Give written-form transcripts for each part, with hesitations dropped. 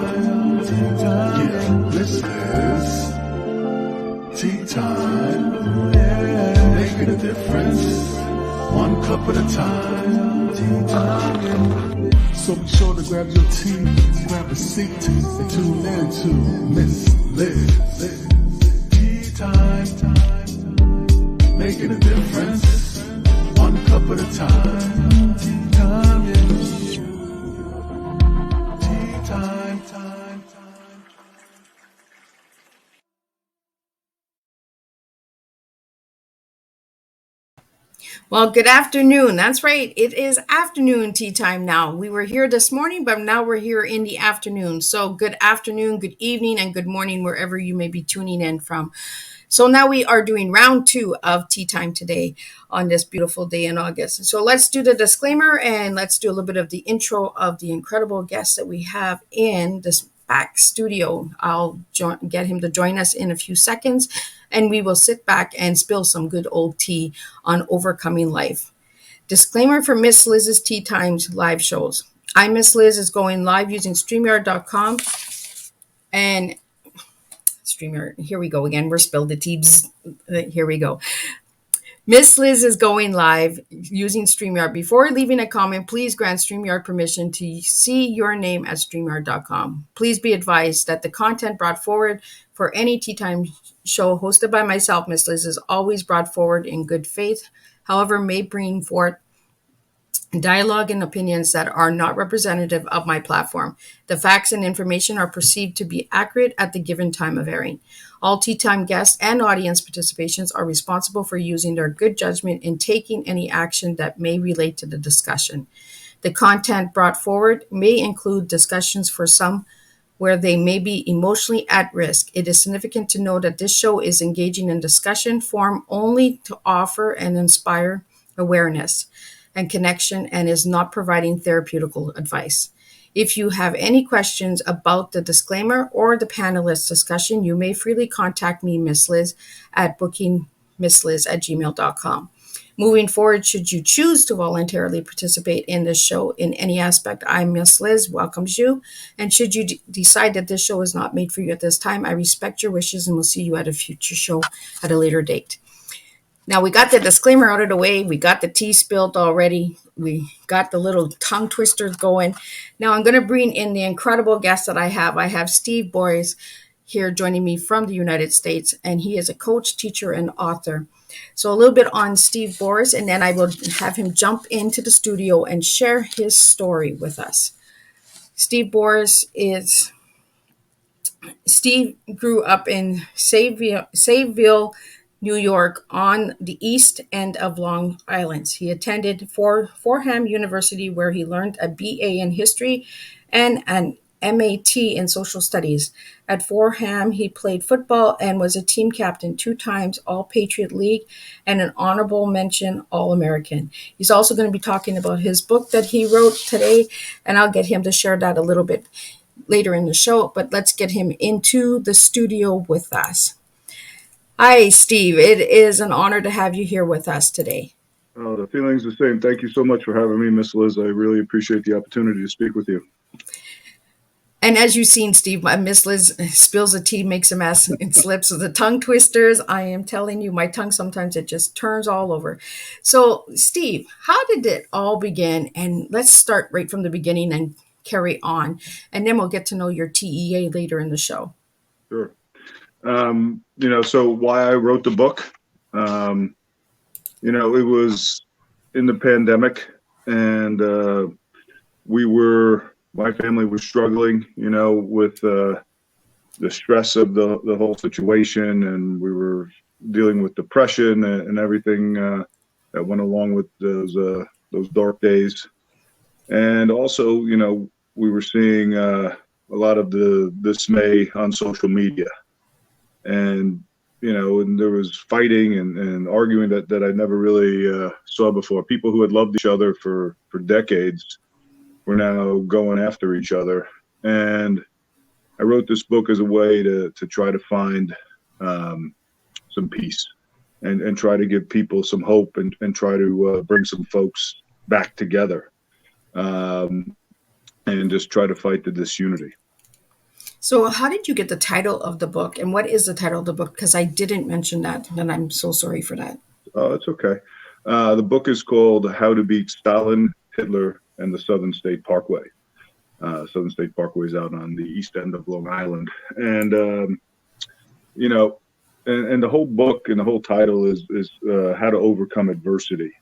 time. Yeah, this is tea time. Yeah, making a difference, one cup at a time. Tea time. So be sure to grab your tea, grab a seat, and tune in to Miss Liz. Tea time, making a difference, one cup at a time. Tea time, yeah. Tea time, time. Well, good afternoon. That's right. It is afternoon tea time now. We were here this morning, but now we're here in the afternoon. So good afternoon, good evening, and good morning, wherever you may be tuning in from. So now we are doing round 2 of tea time today on this beautiful day in August. So let's do the disclaimer and let's do a little bit of the intro of the incredible guest that we have in this back studio. I'll get him to join us in a few seconds, and we will sit back and spill some good old tea on overcoming life. Disclaimer for Miss Liz's Tea Times live shows. I'm Miss Liz is going live using StreamYard.com and StreamYard. Here we go again. We're spilled the tea. Here we go. Miss Liz is going live using StreamYard. Before leaving a comment, please grant StreamYard permission to see your name at StreamYard.com. Please be advised that the content brought forward for any Tea Time show hosted by myself, Miss Liz, is always brought forward in good faith, however, may bring forth dialogue and opinions that are not representative of my platform. The facts and information are perceived to be accurate at the given time of airing. All Tea Time guests and audience participations are responsible for using their good judgment in taking any action that may relate to the discussion. The content brought forward may include discussions for some where they may be emotionally at risk. It is significant to know that this show is engaging in discussion form only to offer and inspire awareness and connection and is not providing therapeutical advice. If you have any questions about the disclaimer or the panelist discussion, you may freely contact me, Miss Liz, at bookingmissliz@gmail.com. Moving forward, should you choose to voluntarily participate in this show in any aspect, I, Miss Liz, welcomes you. And should you decide that this show is not made for you at this time, I respect your wishes and will see you at a future show at a later date. Now, we got the disclaimer out of the way. We got the tea spilled already. We got the little tongue twisters going. Now, I'm going to bring in the incredible guest that I have. I have Steve Borys here joining me from the United States, and he is a coach, teacher, and author. So a little bit on Steve Borys, and then I will have him jump into the studio and share his story with us. Steve grew up in Sayville, New York, on the east end of Long Island. He attended Fordham University, where he learned a BA in history and an MAT in social studies. At Fordham, he played football and was a team captain 2 times All-Patriot League and an honorable mention All-American. He's also going to be talking about his book that he wrote today, and I'll get him to share that a little bit later in the show, but let's get him into the studio with us. Hi, Steve. It is an honor to have you here with us today. Oh, the feeling's the same. Thank you so much for having me, Miss Liz. I really appreciate the opportunity to speak with you. And as you've seen, Steve, Miss Liz spills the tea, makes a mess, and slips with the tongue twisters. I am telling you, my tongue sometimes it just turns all over. So, Steve, how did it all begin? And let's start right from the beginning and carry on. And then we'll get to know your TEA later in the show. Sure. So why I wrote the book, it was in the pandemic, and my family was struggling, with the stress of the whole situation, and we were dealing with depression and everything that went along with those dark days. And also, we were seeing a lot of the dismay on social media. And there was fighting and arguing that I never really saw before. People who had loved each other for decades were now going after each other. And I wrote this book as a way to try to find some peace and try to give people some hope and try to bring some folks back together and just try to fight the disunity. So, how did you get the title of the book, and what is the title of the book? Because I didn't mention that, and I'm so sorry for that. Oh, it's okay. The book is called How to Beat Stalin, Hitler, and the Southern State Parkway. Southern State Parkway is out on the east end of Long Island. And, you know, and the whole book and the whole title is how to overcome adversity,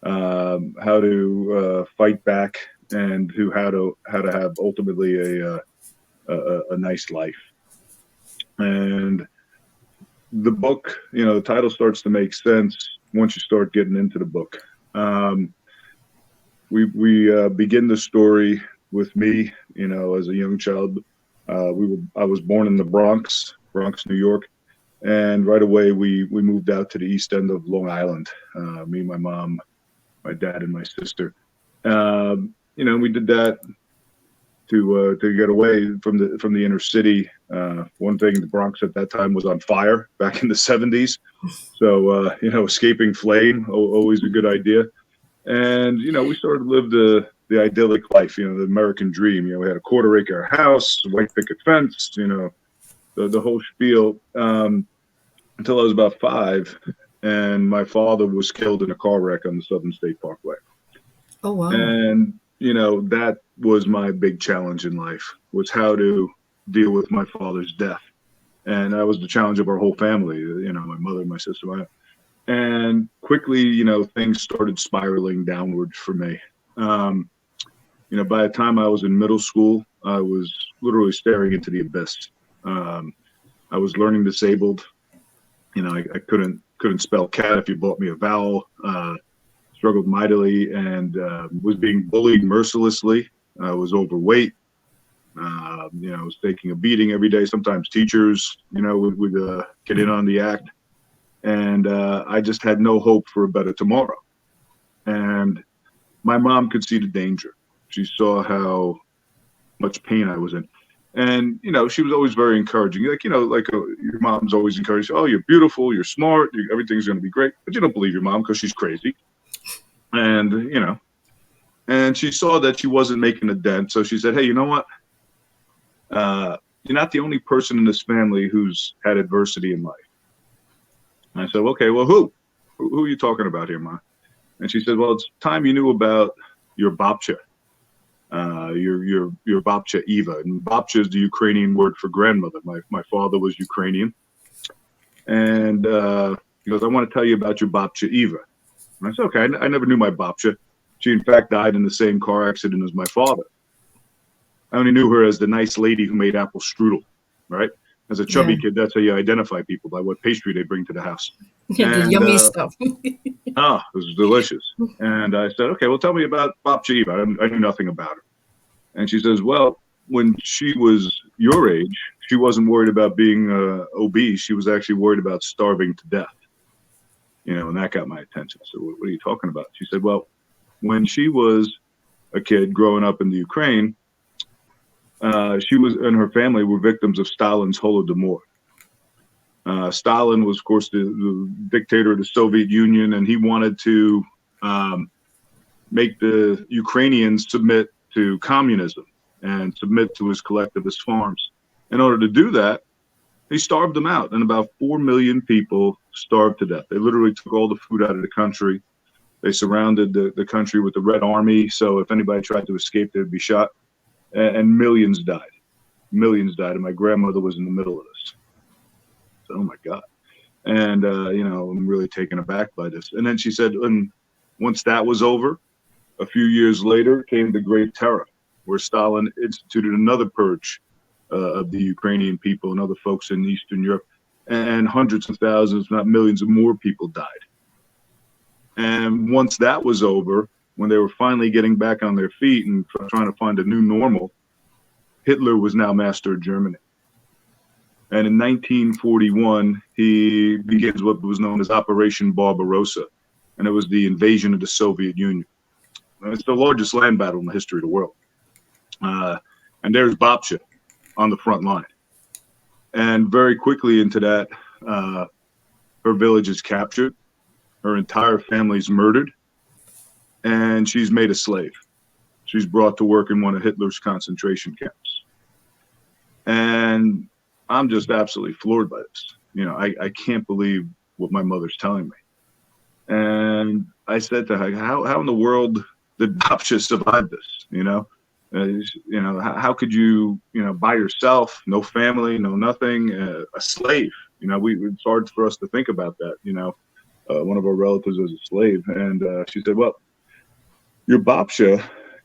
how to fight back, and how to have ultimately a nice life. And the book, the title starts to make sense once you start getting into the book. We begin the story with me, as a young child. I was born in the Bronx, New York, and right away we moved out to the east end of Long Island. Me, my mom, my dad, and my sister. We did that to get away from the inner city. One thing, the Bronx at that time was on fire back in the 70s. So, escaping flame, always a good idea. And, we sort of lived the idyllic life, the American dream. We had a quarter-acre house, a white picket fence, the whole spiel, until I was about 5. And my father was killed in a car wreck on the Southern State Parkway. Oh, wow. And, that was my big challenge in life, was how to deal with my father's death. And that was the challenge of our whole family, my mother, my sister, and quickly, things started spiraling downwards for me. By the time I was in middle school, I was literally staring into the abyss. I was learning disabled. I couldn't spell cat if you bought me a vowel. Struggled mightily and was being bullied mercilessly. I was overweight. I was taking a beating every day. Sometimes teachers, would get in on the act. And I just had no hope for a better tomorrow. And my mom could see the danger. She saw how much pain I was in. And, she was always very encouraging. Your mom's always encouraged, oh, you're beautiful, you're smart, everything's going to be great. But you don't believe your mom because she's crazy. And, and she saw that she wasn't making a dent. So she said, hey, you know what? You're not the only person in this family who's had adversity in life. And I said, okay, well, who are you talking about here, Ma? And she said, well, it's time you knew about your babcia, your babcia Eva. And babcia is the Ukrainian word for grandmother. My father was Ukrainian. And he goes, I want to tell you about your babcia Eva. And I said, okay, I never knew my babcia. She, in fact, died in the same car accident as my father. I only knew her as the nice lady who made apple strudel, right? As a chubby kid, that's how you identify people, by what pastry they bring to the house. Yeah, the yummy stuff. It was delicious. And I said, okay, well, tell me about babcia Eva. I knew nothing about her. And she says, well, when she was your age, she wasn't worried about being obese. She was actually worried about starving to death. And that got my attention. So what are you talking about? She said, well, when she was a kid growing up in the Ukraine, she and her family were victims of Stalin's Holodomor. Stalin was, of course, the dictator of the Soviet Union, and he wanted to make the Ukrainians submit to communism and submit to his collectivist farms. In order to do that, he starved them out, and about 4 million people starved to death. They literally took all the food out of the country. They surrounded the country with the Red Army, so if anybody tried to escape, they'd be shot. And millions died. Millions died, and my grandmother was in the middle of this. So, oh, my God. And, I'm really taken aback by this. And then she said, and once that was over, a few years later came the Great Terror, where Stalin instituted another purge of the Ukrainian people and other folks in Eastern Europe. And hundreds of thousands, if not millions of more people died. And once that was over, when they were finally getting back on their feet and trying to find a new normal, Hitler was now master of Germany. And in 1941, he begins what was known as Operation Barbarossa, and it was the invasion of the Soviet Union. And it's the largest land battle in the history of the world. And there's babcia on the front line. And very quickly into that, her village is captured, her entire family's murdered, and she's made a slave. She's brought to work in one of Hitler's concentration camps. And I'm just absolutely floored by this. I can't believe what my mother's telling me. And I said to her, how in the world did Babsha survive this? How could you, by yourself, no family, no nothing, a slave? It's hard for us to think about that. One of our relatives was a slave, and she said, "Well, your Babsha,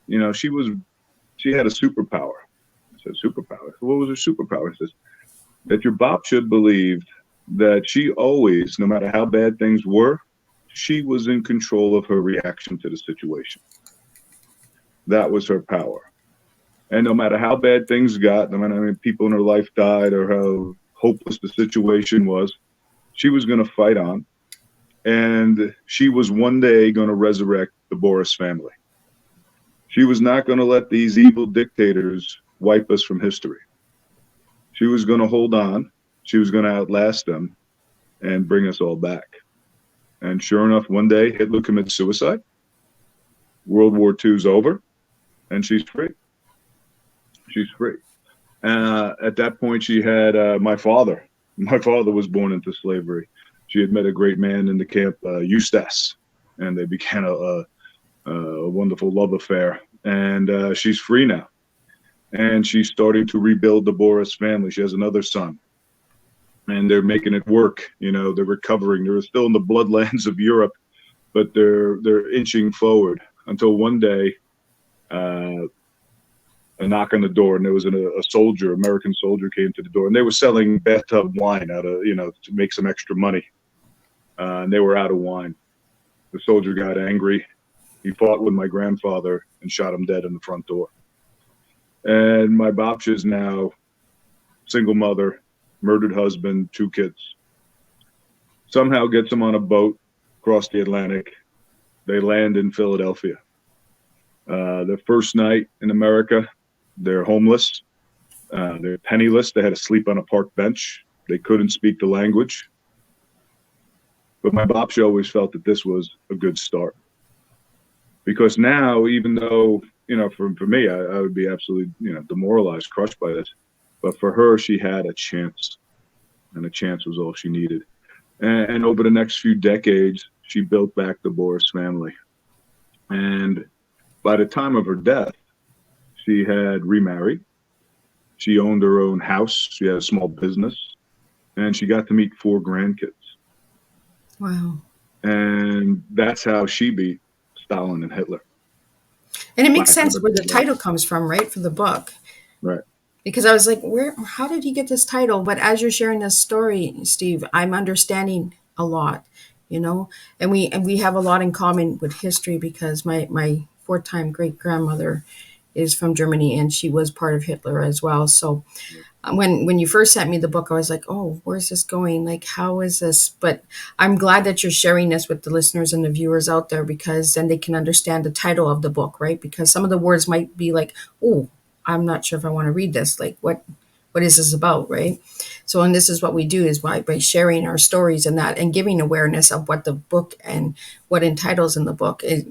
she had a superpower." I said, "Superpower? What was her superpower?" She says that your Babsha believed that she always, no matter how bad things were, she was in control of her reaction to the situation. That was her power. And no matter how bad things got, no matter how many people in her life died or how hopeless the situation was, she was going to fight on. And she was one day going to resurrect the Borys family. She was not going to let these evil dictators wipe us from history. She was going to hold on. She was going to outlast them and bring us all back. And sure enough, one day Hitler commits suicide. World War II's over, and she's free. She's free. At that point, she had my father. My father was born into slavery. She had met a great man in the camp, Eustace, and they began a wonderful love affair. And she's free now. And she's starting to rebuild the Borys family. She has another son. And they're making it work. They're recovering. They're still in the bloodlands of Europe, but they're inching forward until one day, a knock on the door, and there was a soldier, American soldier, came to the door, and they were selling bathtub wine out of, to make some extra money. And they were out of wine. The soldier got angry. He fought with my grandfather and shot him dead in the front door. And my Babsha is now single mother, murdered husband, 2 kids. Somehow gets them on a boat across the Atlantic. They land in Philadelphia. Their first night in America, they're homeless. They're penniless. They had to sleep on a park bench. They couldn't speak the language. But my Babsha always felt that this was a good start. Because now, even though, for me, I would be absolutely, demoralized, crushed by this. But for her, she had a chance. And a chance was all she needed. And over the next few decades, she built back the Borys family. And by the time of her death, she had remarried. She owned her own house. She had a small business. And she got to meet 4 grandkids. Wow. And that's how she beat Stalin and Hitler. And it makes sense where the title comes from, right, for the book. Right. Because I was like, how did he get this title? But as you're sharing this story, Steve, I'm understanding a lot, and we have a lot in common with history, because my 4-time great grandmother is from Germany, and she was part of Hitler as well. So when you first sent me the book, I was like, oh, where's this going? Like, how is this? But I'm glad that you're sharing this with the listeners and the viewers out there, because then they can understand the title of the book, right? Because some of the words might be like, oh, I'm not sure if I want to read this. Like, what is this about, right? So, and this is what we do, is by sharing our stories and that, and giving awareness of what the book and what entitles in the book, it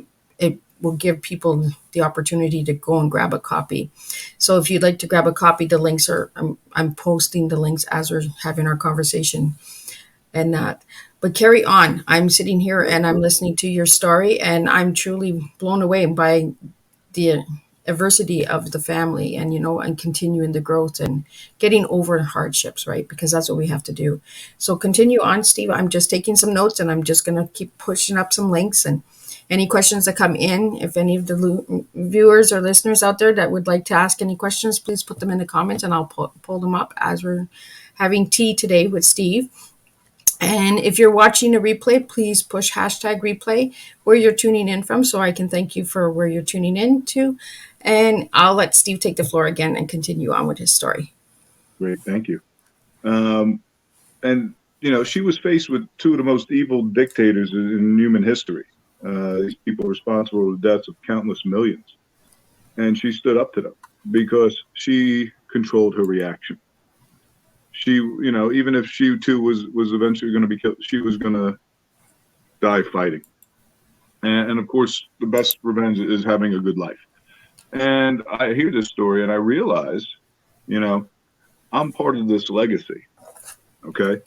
will give people the opportunity to go and grab a copy. So if you'd like to grab a copy, the links are, I'm posting the links as we're having our conversation and that. But carry on. I'm sitting here and I'm listening to your story, and I'm truly blown away by the adversity of the family, and and continuing the growth and getting over hardships, right? Because that's what we have to do. So continue on, Steve. I'm just taking some notes, and I'm just going to keep pushing up some links, and any questions that come in, if any of the viewers or listeners out there that would like to ask any questions, please put them in the comments, and I'll pull them up as we're having tea today with Steve. And if you're watching a replay, please push #replay where you're tuning in from, so I can thank you for where you're tuning in to. And I'll let Steve take the floor again and continue on with his story. Great. Thank you. And, she was faced with 2 of the most evil dictators in human history. These people responsible for the deaths of countless millions. And she stood up to them because she controlled her reaction. She, even if she too was eventually going to be killed, she was going to die fighting. And of course, the best revenge is having a good life. And I hear this story and I realize, I'm part of this legacy. Okay.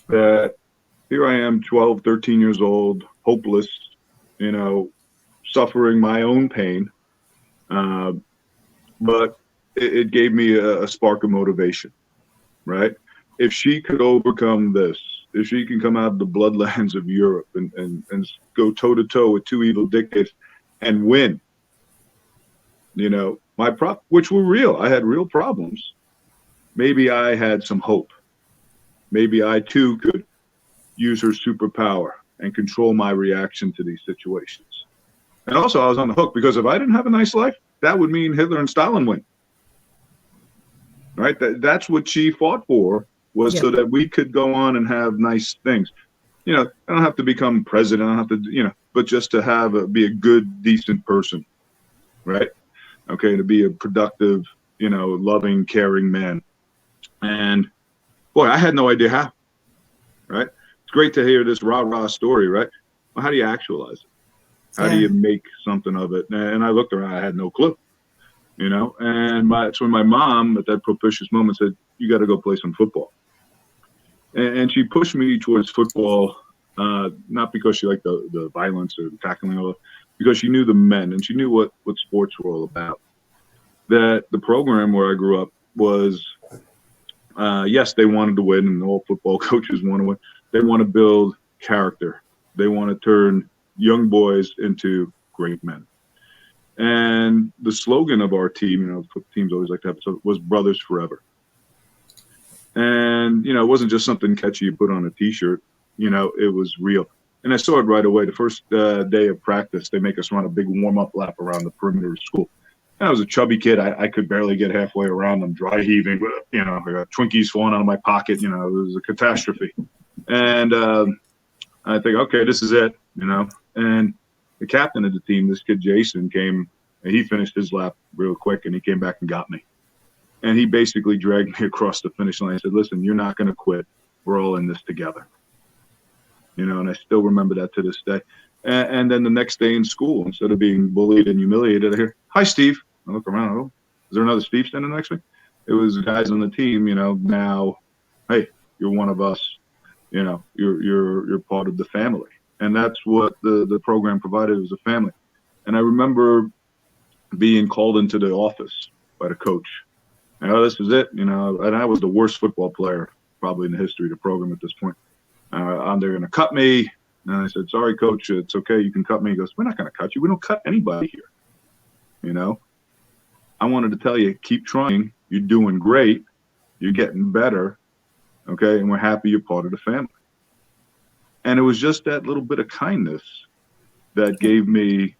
That here I am, 12, 13 years old, hopeless, you know, suffering my own pain. Uh, but it gave me a spark of motivation, right? If she could overcome this, if she can come out of the bloodlands of Europe and go toe to toe with two evil dictators and win, you know, which were real. I had real problems. Maybe I had some hope. Maybe I too could use her superpower and control my reaction to these situations. And also I was on the hook because if I didn't have a nice life, that would mean Hitler and Stalin win. Right? That's what she fought for, was so that we could go on and have nice things. You know, I don't have to become president. I don't have to, you know, but just to be a good, decent person. Right? Okay. To be a productive, you know, loving, caring man. And boy, I had no idea how. Right? It's great to hear this rah-rah story, right? Well, how do you actualize it? How do you make something of it? And I looked around, I had no clue. You know, and that's when my mom at that propitious moment said, you got to go play some football. And she pushed me towards football, not because she liked the violence or the tackling, because she knew the men and she knew what sports were all about. That the program where I grew up was, yes, they wanted to win, and all football coaches want to win. They want to build character. They want to turn young boys into great men. And the slogan of our team, you know, teams always like to have, was Brothers Forever. And, you know, it wasn't just something catchy you put on a T-shirt. You know, it was real. And I saw it right away. The first day of practice, they make us run a big warm-up lap around the perimeter of school. And I was a chubby kid. I could barely get halfway around. I'm dry heaving. You know, I got Twinkies falling out of my pocket. You know, it was a catastrophe. And I think, okay, this is it, you know. And the captain of the team, this kid Jason, came and he finished his lap real quick and he came back and got me. And he basically dragged me across the finish line. He said, listen, you're not going to quit. We're all in this together. You know, and I still remember that to this day. And then the next day in school, instead of being bullied and humiliated, I hear, hi, Steve. I look around. Oh, is there another Steve standing next to me? It was guys on the team, you know, now, hey, you're one of us. You know, you're part of the family. And that's what the program provided, was a family. And I remember being called into the office by the coach. And, oh, this is it, you know, and I was the worst football player probably in the history of the program at this point. They're going to cut me. And I said, sorry, coach, it's okay. You can cut me. He goes, we're not going to cut you. We don't cut anybody here. You know, I wanted to tell you, keep trying. You're doing great. You're getting better. Okay. And we're happy you're part of the family. And it was just that little bit of kindness that gave me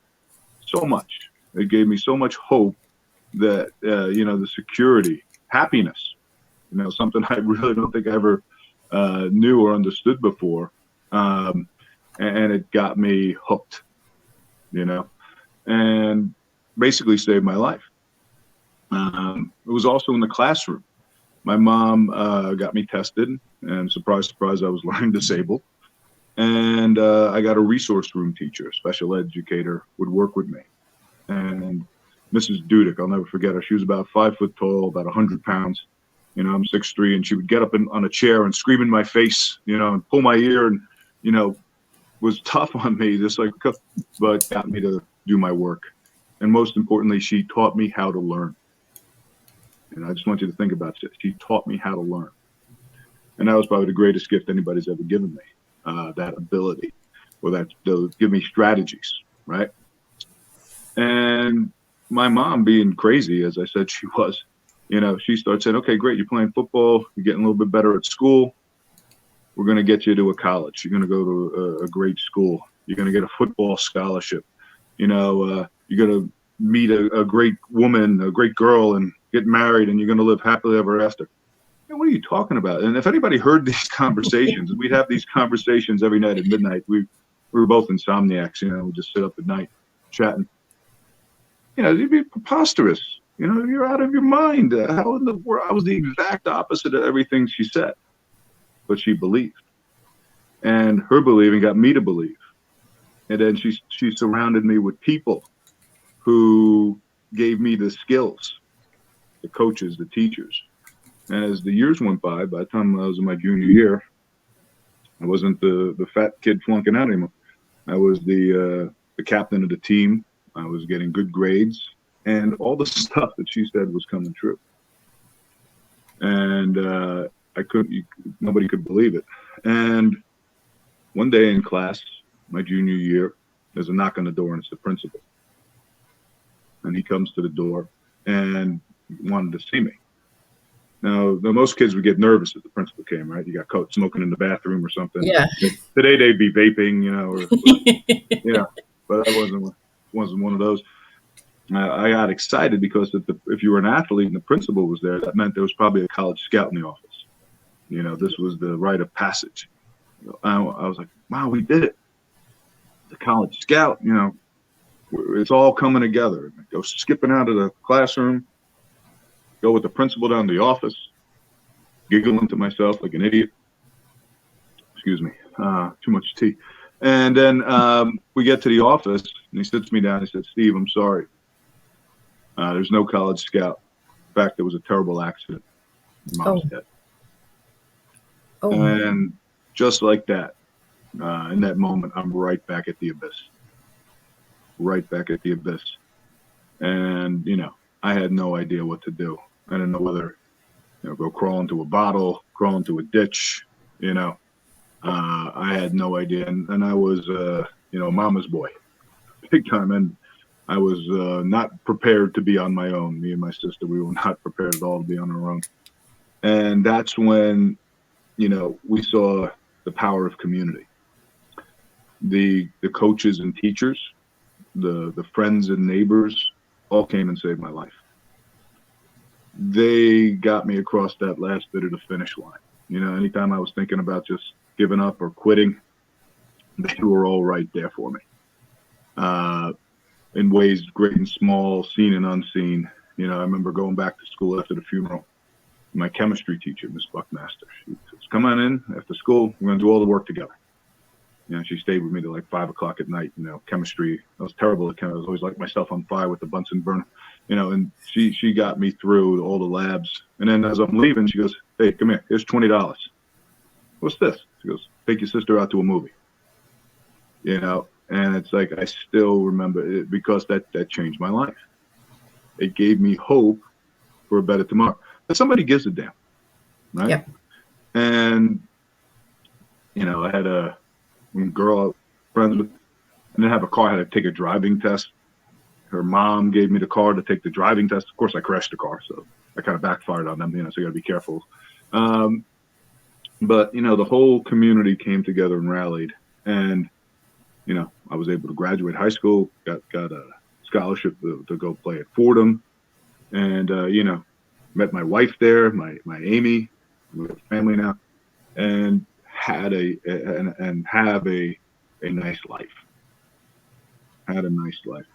so much. It gave me so much hope that, you know, the security, happiness, you know, something I really don't think I ever knew or understood before. And it got me hooked, you know, and basically saved my life. It was also in the classroom. My mom got me tested, and surprise, surprise, I was learning disabled. And I got a resource room teacher, a special educator, would work with me. And Mrs. Dudick, I'll never forget her. She was about 5 foot tall, about 100 pounds. You know, I'm 6'3", and she would get up on a chair and scream in my face, you know, and pull my ear, and, you know, was tough on me, just like, but got me to do my work. And most importantly, she taught me how to learn. And I just want you to think about this. She taught me how to learn. And that was probably the greatest gift anybody's ever given me, that ability, or that they'll give me strategies, right? And my mom, being crazy, as I said she was, you know, she started saying, okay, great, you're playing football, you're getting a little bit better at school. We're going to get you to a college. You're going to go to a great school. You're going to get a football scholarship. You know, you're going to meet a great woman, a great girl, and get married, and you're going to live happily ever after. What are you talking about? And if anybody heard these conversations, we'd have these conversations every night at midnight. We were both insomniacs, you know, we just sit up at night chatting. You know, it'd be preposterous. You know, you're out of your mind. How in the world? I was the exact opposite of everything she said, but she believed. And her believing got me to believe. And then she surrounded me with people who gave me the skills, the coaches, the teachers, And as the years went by the time I was in my junior year, I wasn't the fat kid flunking out anymore. I was the captain of the team. I was getting good grades, and all the stuff that she said was coming true. And I couldn't. Nobody could believe it. And one day in class, my junior year, there's a knock on the door, and it's the principal. And he comes to the door and wanted to see me. Now, most kids would get nervous if the principal came, right? You got caught smoking in the bathroom or something. Yeah. Today they'd be vaping, yeah. But I wasn't one of those. I got excited because if you were an athlete and the principal was there, that meant there was probably a college scout in the office. This was the rite of passage. I was like, wow, we did it. The college scout, it's all coming together. I go skipping out of the classroom, go with the principal down to the office, giggling to myself like an idiot. Excuse me, too much tea. And then we get to the office, and he sits me down. He said, Steve, I'm sorry. There's no college scout. In fact, there was a terrible accident. Your mom's dead. Oh. And just like that, in that moment, I'm right back at the abyss. Right back at the abyss. And, I had no idea what to do. I didn't know whether, go crawl into a bottle, crawl into a ditch, I had no idea. And I was, mama's boy, big time. And I was not prepared to be on my own. Me and my sister, we were not prepared at all to be on our own. And that's when, we saw the power of community. The coaches and teachers, the friends and neighbors all came and saved my life. They got me across that last bit of the finish line. Anytime I was thinking about just giving up or quitting, they were all right there for me. In ways great and small, seen and unseen. I remember going back to school after the funeral. My chemistry teacher, Miss Buckmaster, she says, come on in after school. We're going to do all the work together. She stayed with me till like 5 o'clock at night. Chemistry, I was terrible at chemistry. I was always like myself on fire with the Bunsen burner. And she got me through all the labs. And then as I'm leaving, she goes, hey, come here. Here's $20. What's this? She goes, take your sister out to a movie. And it's like I still remember it because that changed my life. It gave me hope for a better tomorrow. But somebody gives a damn, right? Yep. And, I had a girl I was friends with. I didn't have a car. I had to take a driving test. Her mom gave me the car to take the driving test. Of course, I crashed the car, so I kind of backfired on them, so you got to be careful. But, the whole community came together and rallied. And, I was able to graduate high school, got a scholarship to go play at Fordham. And, met my wife there, my Amy, we have a family now, and have a nice life. Had a nice life.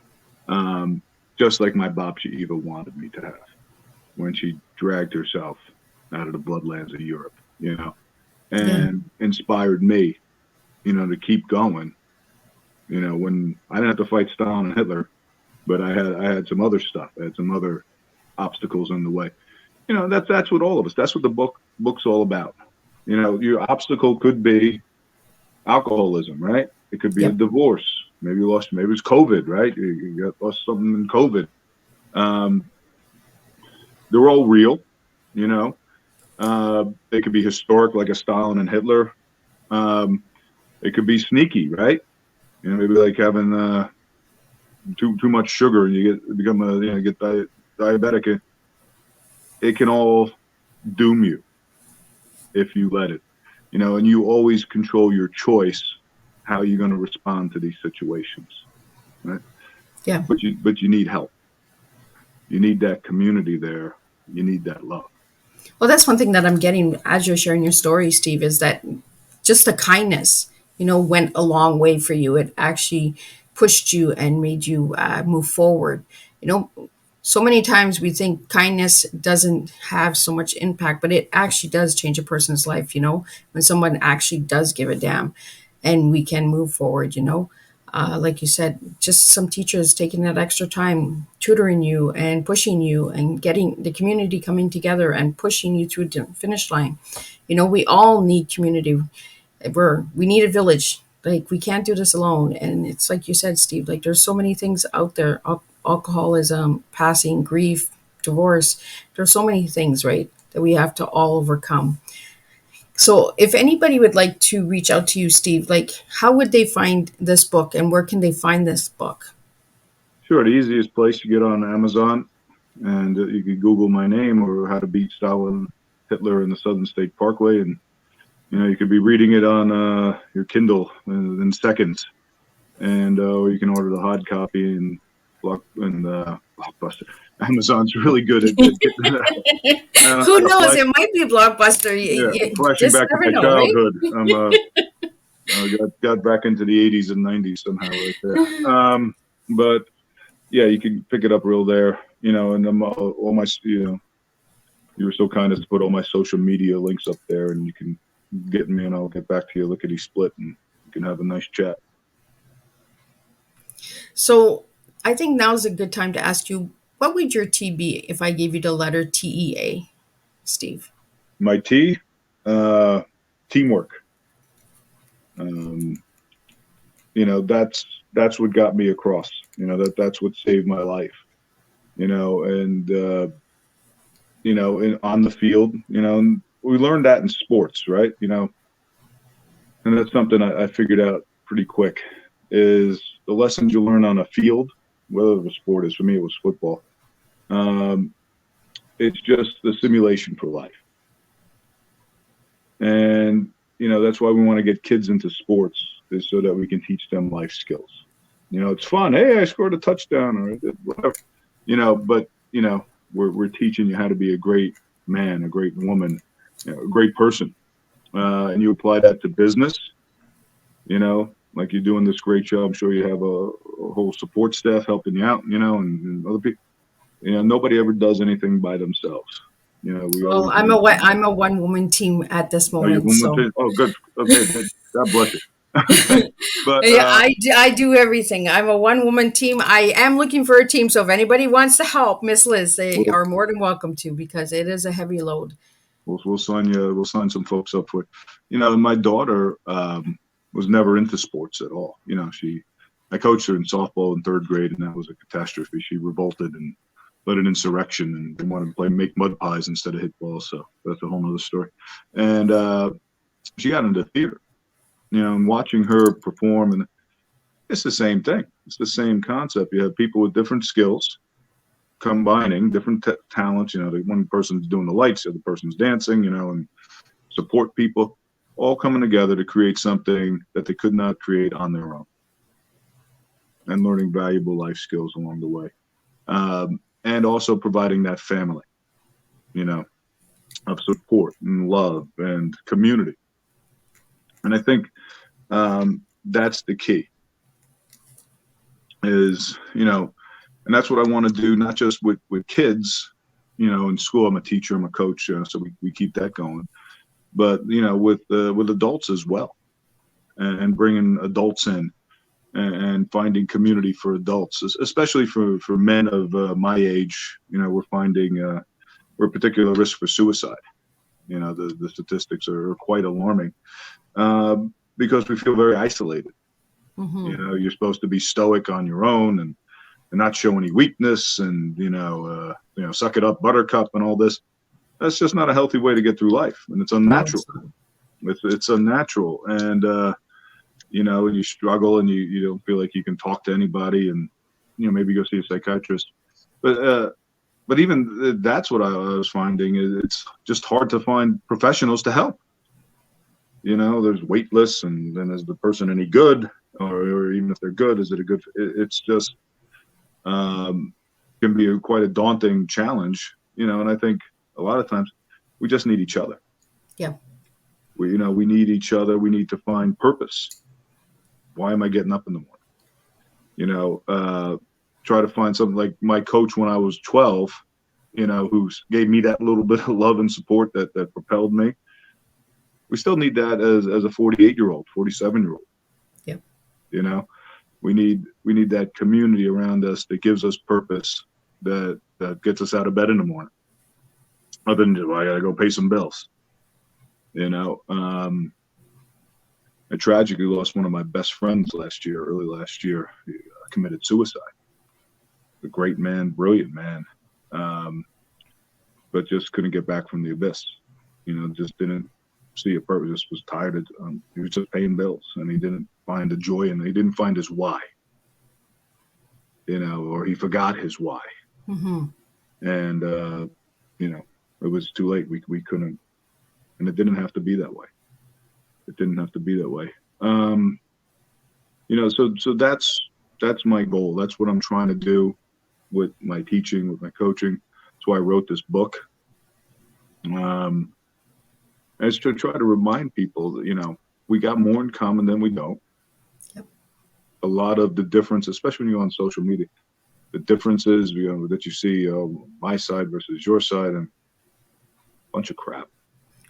Just like my Babcia Eva wanted me to have when she dragged herself out of the bloodlands of Europe, and inspired me, to keep going. When I didn't have to fight Stalin and Hitler, but I had some other stuff. I had some other obstacles in the way. That's what all of us. That's what the book's all about. Your obstacle could be alcoholism, right? It could be a divorce. Maybe you lost. Maybe it's COVID, right? You lost something in COVID. They're all real. They could be historic, like a Stalin and Hitler. It could be sneaky, right? Maybe like having too much sugar and you get diabetic. It can all doom you if you let it, and you always control your choice how you're going to respond to these situations, right? Yeah. But you need help. You need that community there. You need that love. Well, that's one thing that I'm getting as you're sharing your story, Steve, is that just the kindness, went a long way for you. It actually pushed you and made you move forward. So many times we think kindness doesn't have so much impact, but it actually does change a person's life, when someone actually does give a damn and we can move forward, like you said, just some teachers taking that extra time tutoring you and pushing you and getting the community coming together and pushing you through the finish line. We all need community. We need a village. Like, we can't do this alone. And it's like you said, Steve, like, there's so many things out there: alcoholism, passing, grief, divorce. There's so many things, right, that we have to all overcome. So if anybody would like to reach out to you, Steve, like, how would they find this book and where can they find this book? Sure, the easiest place to get on Amazon, and you could Google my name or how to beat Stalin, Hitler in the Southern State Parkway, and you could be reading it on your Kindle in seconds, and or you can order the hard copy and Blockbuster. Amazon's really good at getting that. Who knows? It might be Blockbuster. Flashing back to my know, childhood. Right? I got back into the 80s and 90s somehow right there. But yeah, you can pick it up real there. And all my, you were so kind as to put all my social media links up there, and you can get me, and I'll get back to you lickety split, and you can have a nice chat. So I think now's a good time to ask you, what would your T be if I gave you the letter TEA, Steve? My T, teamwork. That's what got me across. That's what saved my life. And on the field, and we learned that in sports, right? And that's something I figured out pretty quick, is the lessons you learn on a field, whether the sport is. For me, it was football. It's just the simulation for life. And, that's why we want to get kids into sports, is so that we can teach them life skills. It's fun. Hey, I scored a touchdown or whatever, but, we're teaching you how to be a great man, a great woman, a great person. And you apply that to business, like you're doing this great job. I'm sure you have a whole support staff helping you out, and other people. Nobody ever does anything by themselves. Well, I'm a one-woman team at this moment. Oh, good. Okay, God bless you. But yeah, I do everything. I'm a one-woman team. I am looking for a team, so if anybody wants to help, Miss Liz, they are more than welcome to, because it is a heavy load. We'll sign you. We'll sign some folks up for it. My daughter was never into sports at all. I coached her in softball in third grade, and that was a catastrophe. She revolted and led an insurrection, and they wanted to make mud pies instead of hit balls. So that's a whole nother story. And she got into theater, and watching her perform, and it's the same thing. It's the same concept. You have people with different skills combining different talents. One person's doing the lights, the other person's dancing, and support people, all coming together to create something that they could not create on their own, and learning valuable life skills along the way. And also providing that family, of support and love and community. And I think that's the key is, and that's what I want to do, not just with kids, in school. I'm a teacher, I'm a coach, so we keep that going. But, with adults as well, and bringing adults in. And finding community for adults, especially for men of my age. We're finding we're a particular risk for suicide. The statistics are quite alarming because we feel very isolated. Mm-hmm. You're supposed to be stoic on your own and not show any weakness, and suck it up, buttercup, and all this. That's just not a healthy way to get through life, and it's unnatural. It's unnatural, and you struggle, and you don't feel like you can talk to anybody, and maybe go see a psychiatrist. But even that's what I was finding. It's just hard to find professionals to help. There's wait lists, and then is the person any good, or even if they're good, is it a good? It's just can be quite a daunting challenge. And I think a lot of times we just need each other. Yeah. We need each other. We need to find purpose. Why am I getting up in the morning? Try to find something like my coach when I was 12, who gave me that little bit of love and support that propelled me. We still need that as a 48-year-old, 47-year-old. Yeah. we need that community around us that gives us purpose, that gets us out of bed in the morning. Other than just, well, I gotta go pay some bills. I tragically lost one of my best friends early last year. He committed suicide. A great man, brilliant man, but just couldn't get back from the abyss. Just didn't see a purpose. Just was tired. He was just paying bills, and he didn't find the joy in it. He didn't find his why. Or he forgot his why. Mm-hmm. And it was too late. We couldn't, and it didn't have to be that way. It didn't have to be that way. So that's my goal. That's what I'm trying to do with my teaching, with my coaching. That's why I wrote this book. It's to try to remind people that, we got more in common than we don't. Yep. A lot of the difference, especially when you're on social media, the differences, that you see my side versus your side, and a bunch of crap.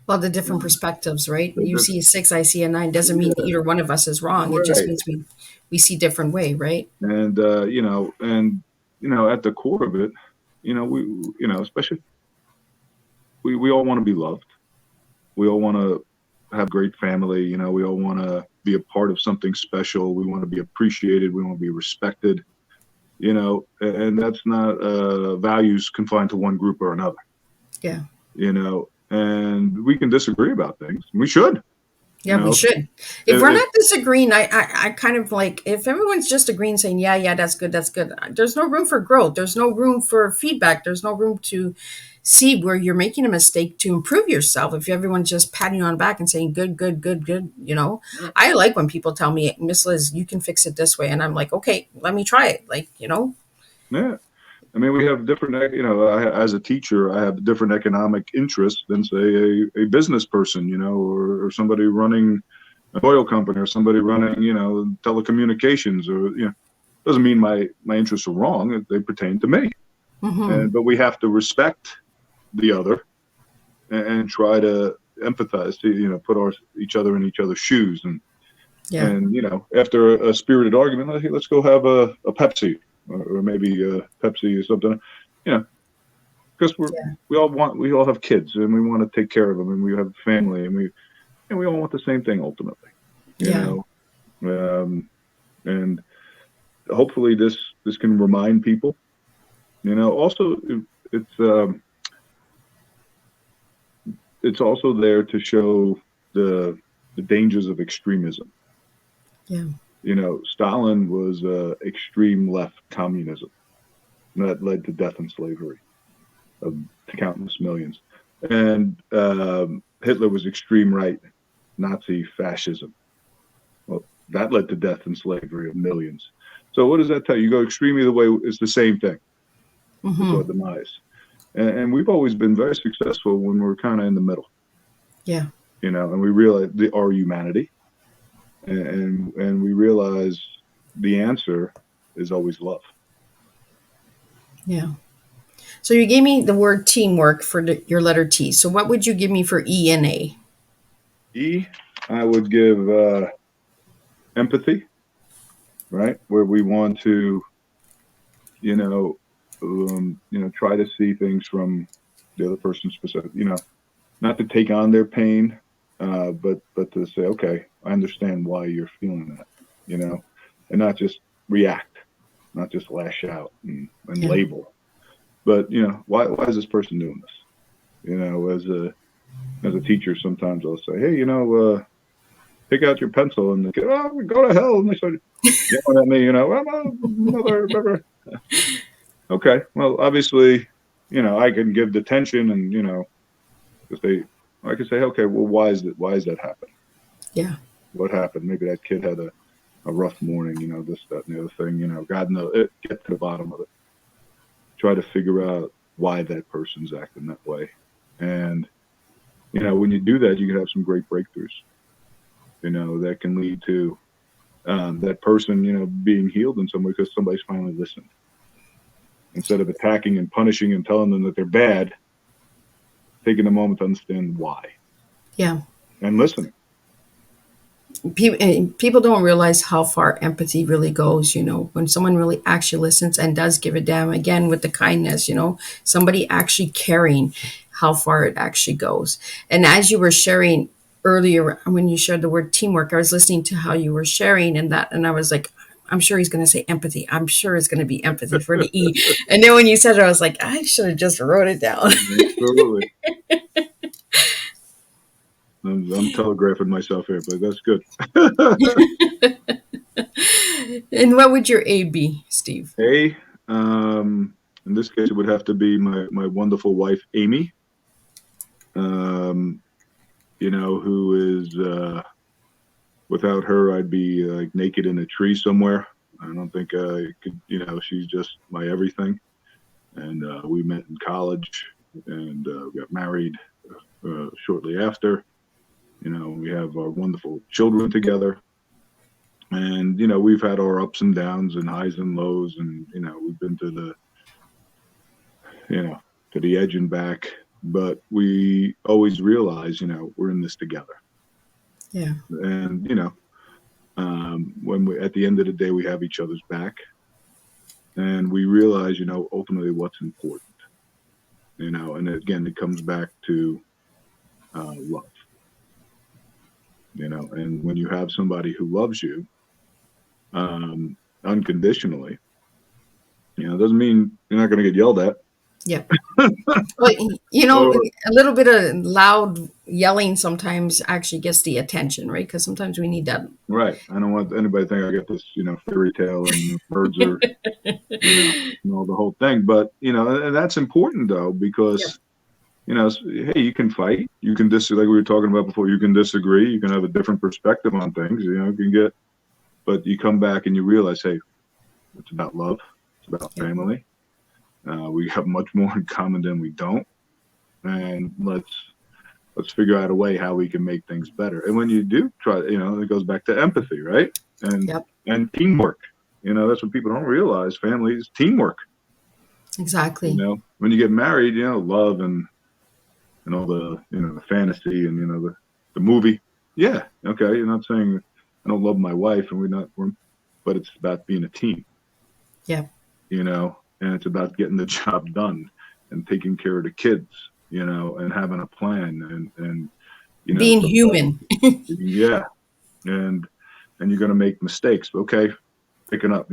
Well, the different perspectives, right? You see a 6, I see a 9. Doesn't mean either one of us is wrong. It just means we see different way, right? And at the core of it, especially we all want to be loved. We all want to have great family. We all want to be a part of something special. We want to be appreciated. We want to be respected. And that's not values confined to one group or another. Yeah. And we can disagree about things. We should. Yeah, we should. If we're not disagreeing, I kind of like, if everyone's just agreeing, saying, yeah, that's good. There's no room for growth. There's no room for feedback. There's no room to see where you're making a mistake to improve yourself. If everyone's just patting you on the back and saying, good. I like when people tell me, Miss Liz, you can fix it this way. And I'm like, okay, let me try it. Yeah. I mean, we have different, as a teacher, I have different economic interests than, say, a business person, or somebody running an oil company, or somebody running, telecommunications, or, doesn't mean my interests are wrong. They pertain to me. Mm-hmm. But we have to respect the other and try to empathize, to, put each other in each other's shoes. And after a spirited argument, hey, let's go have a Pepsi. Or maybe Pepsi or something, because we all have kids, and we want to take care of them, and we have family, and we all want the same thing ultimately, you know. And hopefully this can remind people, Also, it's also there to show the dangers of extremism. Yeah. Stalin was extreme left communism that led to death and slavery of countless millions. And Hitler was extreme right, Nazi fascism. Well, that led to death and slavery of millions. So what does that tell you? You go extreme either way, it's the same thing. Mm-hmm. It's our demise. And we've always been very successful when we're kind of in the middle. Yeah. And we realize our humanity. And we realize the answer is always love. Yeah. So you gave me the word teamwork for your letter T. So what would you give me for E and A? E, I would give empathy, right? Where we want to, try to see things from the other person's perspective. Not to take on their pain, but to say, okay, I understand why you're feeling that, and not just react, not just lash out and label, but why is this person doing this? As a teacher, sometimes I'll say, hey, pick out your pencil, and they go, oh, go to hell, and they start yelling at me, mother. Okay, well, obviously, I can give detention, and I can say, okay, well, why is that happening? Yeah. What happened? Maybe that kid had a rough morning, this, that, and the other thing, God knows, get to the bottom of it. Try to figure out why that person's acting that way. And, when you do that, you can have some great breakthroughs, that can lead to that person, being healed in some way because somebody's finally listened. Instead of attacking and punishing and telling them that they're bad, taking a moment to understand why. Yeah. And listening. People don't realize how far empathy really goes, when someone really actually listens and does give a damn, again, with the kindness, somebody actually caring, how far it actually goes. And as you were sharing earlier, when you shared the word teamwork, I was listening to how you were sharing and I was like, I'm sure he's going to say empathy. I'm sure it's going to be empathy for the E. And then when you said it, I was like, I should have just wrote it down. Absolutely. I'm telegraphing myself here, but that's good. And what would your A be, Steve? A, in this case, it would have to be my wonderful wife, Amy. Who is, without her, I'd be like naked in a tree somewhere. I don't think I could, she's just my everything. And we met in college and got married shortly after. We have our wonderful children together. And, we've had our ups and downs and highs and lows. And, we've been to the edge and back. But we always realize, we're in this together. Yeah. And, when we, at the end of the day, we have each other's back. And we realize, ultimately what's important. And again, it comes back to love. And when you have somebody who loves you unconditionally, it doesn't mean you're not going to get yelled at. Yep. But, a little bit of loud yelling sometimes actually gets the attention, right? Because sometimes we need that. Right. I don't want anybody to think I got this, fairy tale and birds are, the whole thing. But, and that's important, though, because, hey, you can fight. You can disagree, like we were talking about before. You can disagree. You can have a different perspective on things. But you come back and you realize, hey, it's about love. It's about family. We have much more in common than we don't. And let's figure out a way how we can make things better. And when you do try, it goes back to empathy, right? And teamwork. That's what people don't realize. Family is teamwork. Exactly. When you get married, love and all the, the fantasy and, the movie. Yeah. Okay. You're not saying I don't love my wife but it's about being a team. Yeah. And it's about getting the job done and taking care of the kids, and having a plan and being human. Yeah. And you're going to make mistakes. Okay. Picking up,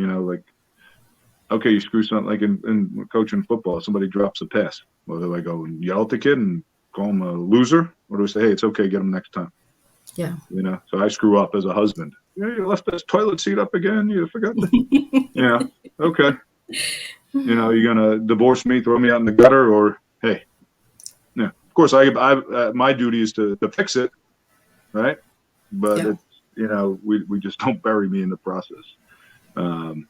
okay, you screw something like in coaching football, somebody drops a pass. Well, do I go and yell at the kid and call him a loser? Or do I say, hey, it's okay, get him next time? Yeah. So I screw up as a husband. You left this toilet seat up again. You forgot that. Okay. You're going to divorce me, throw me out in the gutter, or, hey. Yeah. Of course, my duty is to fix it, right? But it's, we just don't bury me in the process. And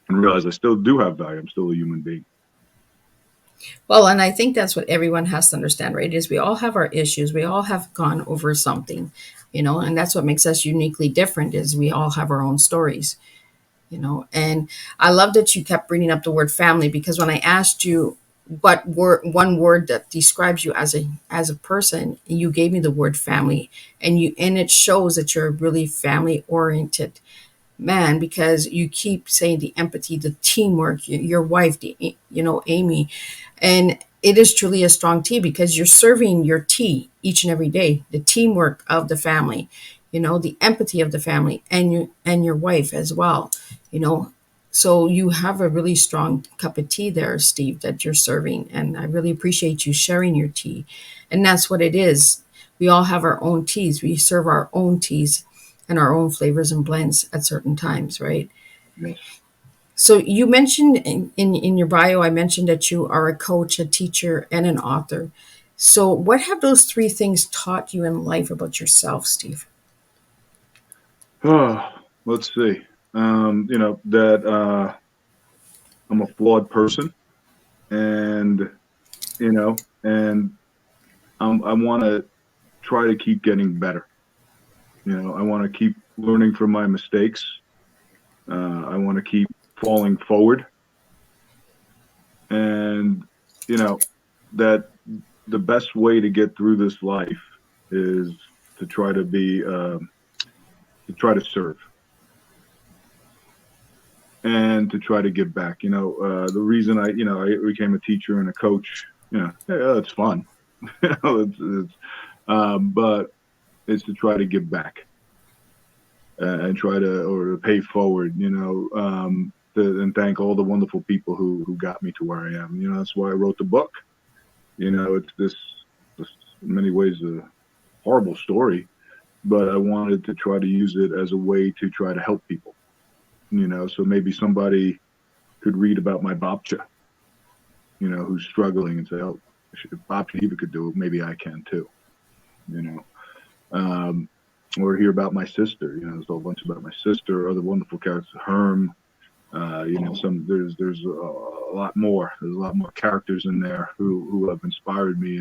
realize I still do have value. I'm still a human being. Well, and I think that's what everyone has to understand, right? Is we all have our issues. We all have gone over something, and that's what makes us uniquely different is we all have our own stories, and I love that you kept bringing up the word family, because when I asked you one word that describes you as a person, you gave me the word family, and it shows that you're really family oriented man, because you keep saying the empathy, the teamwork, your wife, Amy, and it is truly a strong team because you're serving your tea each and every day, the teamwork of the family, the empathy of the family, and your wife as well, so you have a really strong cup of tea there, Steve, that you're serving, and I really appreciate you sharing your tea. And that's what it is. We all have our own teas. We serve our own teas and our own flavors and blends at certain times, right? Yes. So you mentioned in your bio, I mentioned that you are a coach, a teacher, and an author. So what have those three things taught you in life about yourself, Steve? Oh, let's see. That I'm a flawed person, and and I want to try to keep getting better. I want to keep learning from my mistakes. I want to keep falling forward, and that the best way to get through this life is to try to be to try to serve and to try to give back. The reason I became a teacher and a coach, it's fun, but it's to try to give back and try to pay forward, and thank all the wonderful people who got me to where I am. That's why I wrote the book. It's this in many ways a horrible story, but I wanted to try to use it as a way to try to help people. So maybe somebody could read about my babcha, who's struggling and say, oh, if babcha Eva could do it, maybe I can too, or hear about my sister, there's a whole bunch about my sister, other wonderful characters, Herm, there's a lot more. There's a lot more characters in there who have inspired me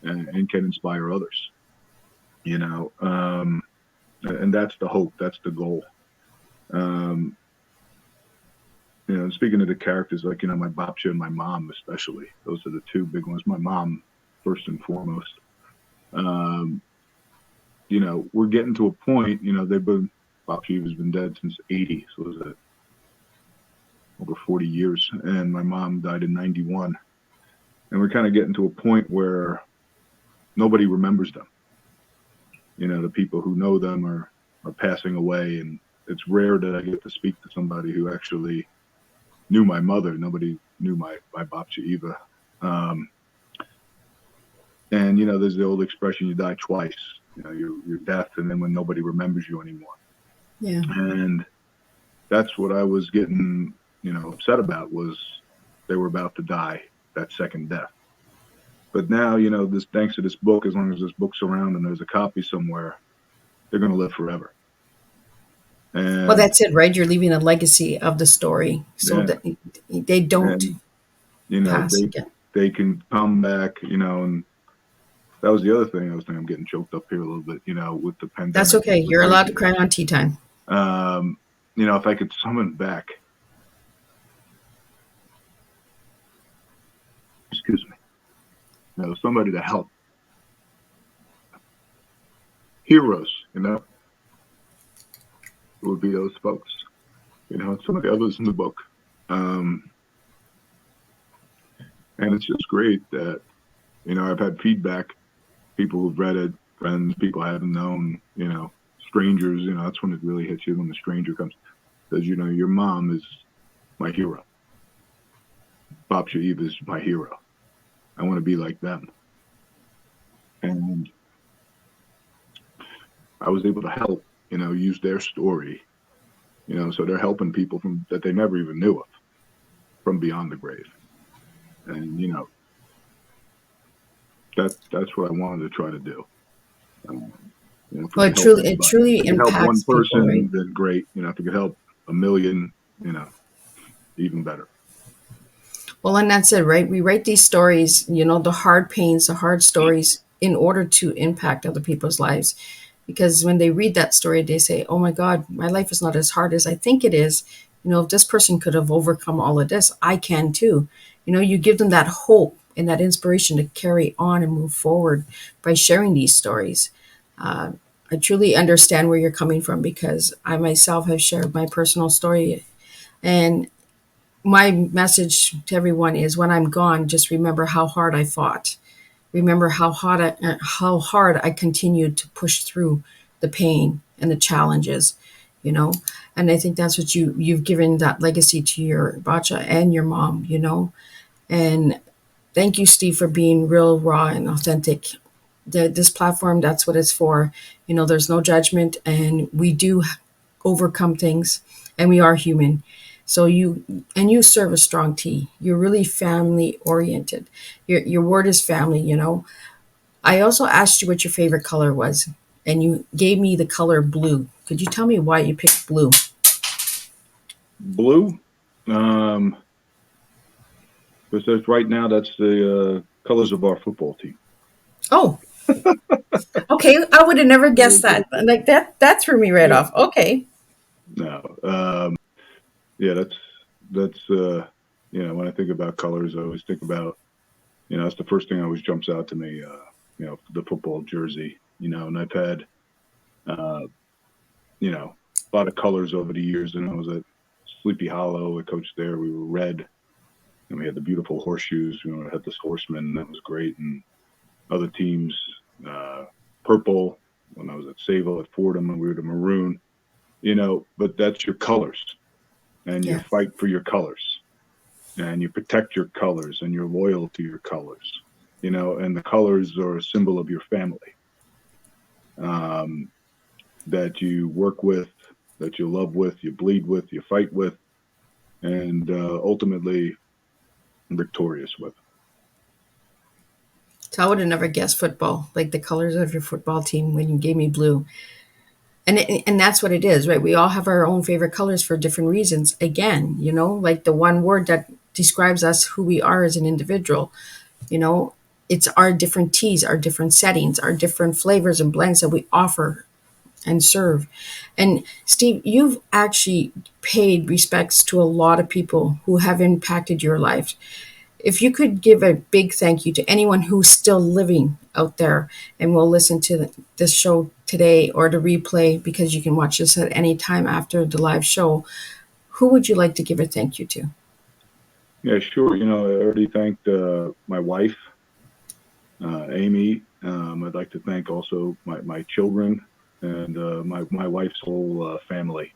and can inspire others, and that's the hope, that's the goal. Speaking of the characters, like, my babcha and my mom, especially, those are the two big ones. My mom, first and foremost. We're getting to a point, babcha has been dead since 80, so was it over 40 years, and my mom died in 91. And we're kind of getting to a point where nobody remembers them. The people who know them are passing away, and it's rare that I get to speak to somebody who actually knew my mother. Nobody knew my babcha Eva. And there's the old expression, you die twice. You're deaf, and then when nobody remembers you anymore. Yeah. And that's what I was getting, upset about, was they were about to die, that second death. But now, thanks to this book, as long as this book's around and there's a copy somewhere, they're going to live forever. And, well, that's it, right? You're leaving a legacy of the story, so that they don't pass again. They can come back, and that was the other thing. I was thinking, I'm getting choked up here a little bit, with the pandemic. That's okay. You're allowed to cry on tea time. If I could summon back, excuse me, somebody to help. Heroes, it would be those folks, some of the others in the book. And it's just great that, I've had feedback, people who've read it, friends, people I haven't known, strangers, that's when it really hits you, when the stranger comes. Says, your mom is my hero. babcha Eva is my hero. I want to be like them. And I was able to help, use their story, so they're helping people that they never even knew of, from beyond the grave. And, that's what I wanted to try to do. Well, it truly impacts help one person, people, right? Then great. If it could help 1 million, even better. Well, and that's it, right? We write these stories, the hard pains, the hard stories, in order to impact other people's lives. Because when they read that story, they say, oh my God, my life is not as hard as I think it is. If this person could have overcome all of this, I can too. You give them that hope and that inspiration to carry on and move forward by sharing these stories. I truly understand where you're coming from, because I myself have shared my personal story. And my message to everyone is, when I'm gone, just remember how hard I fought. Remember how hard I continued to push through the pain and the challenges, And I think that's what you've given that legacy to your babcha and your mom, And thank you, Steve, for being real, raw, and authentic. This platform, that's what it's for. There's no judgment, and we do overcome things, and we are human. So you serve a strong tea. You're really family oriented. Your word is family, I also asked you what your favorite color was, and you gave me the color blue. Could you tell me why you picked blue? Blue? Because right now that's the colors of our football team. Oh, okay. I would have never guessed that. Like that threw me right off. Okay. No. Yeah, that's when I think about colors, I always think about, that's the first thing that always jumps out to me, the football jersey, and I've had a lot of colors over the years. And I was at Sleepy Hollow. I coached there. We were red, and we had the beautiful horseshoes. I had this horseman that was great, and other teams, purple. When I was at Sayville at Fordham, and we were the maroon. But that's your colors, and you Yeah. fight for your colors, and you protect your colors, and you're loyal to your colors. And the colors are a symbol of your family, that you work with, that you love with, you bleed with, you fight with, and ultimately victorious with. So I would have never guessed football, like the colors of your football team when you gave me blue. And that's what it is, right? We all have our own favorite colors for different reasons. Again, like the one word that describes us, who we are as an individual. It's our different teas, our different settings, our different flavors and blends that we offer and serve. And Steve, you've actually paid respects to a lot of people who have impacted your life. If you could give a big thank you to anyone who's still living out there and will listen to this show today or the replay, because you can watch this at any time after the live show, who would you like to give a thank you to? Yeah, sure. I already thanked my wife, Amy. I'd like to thank also my children and my wife's whole family,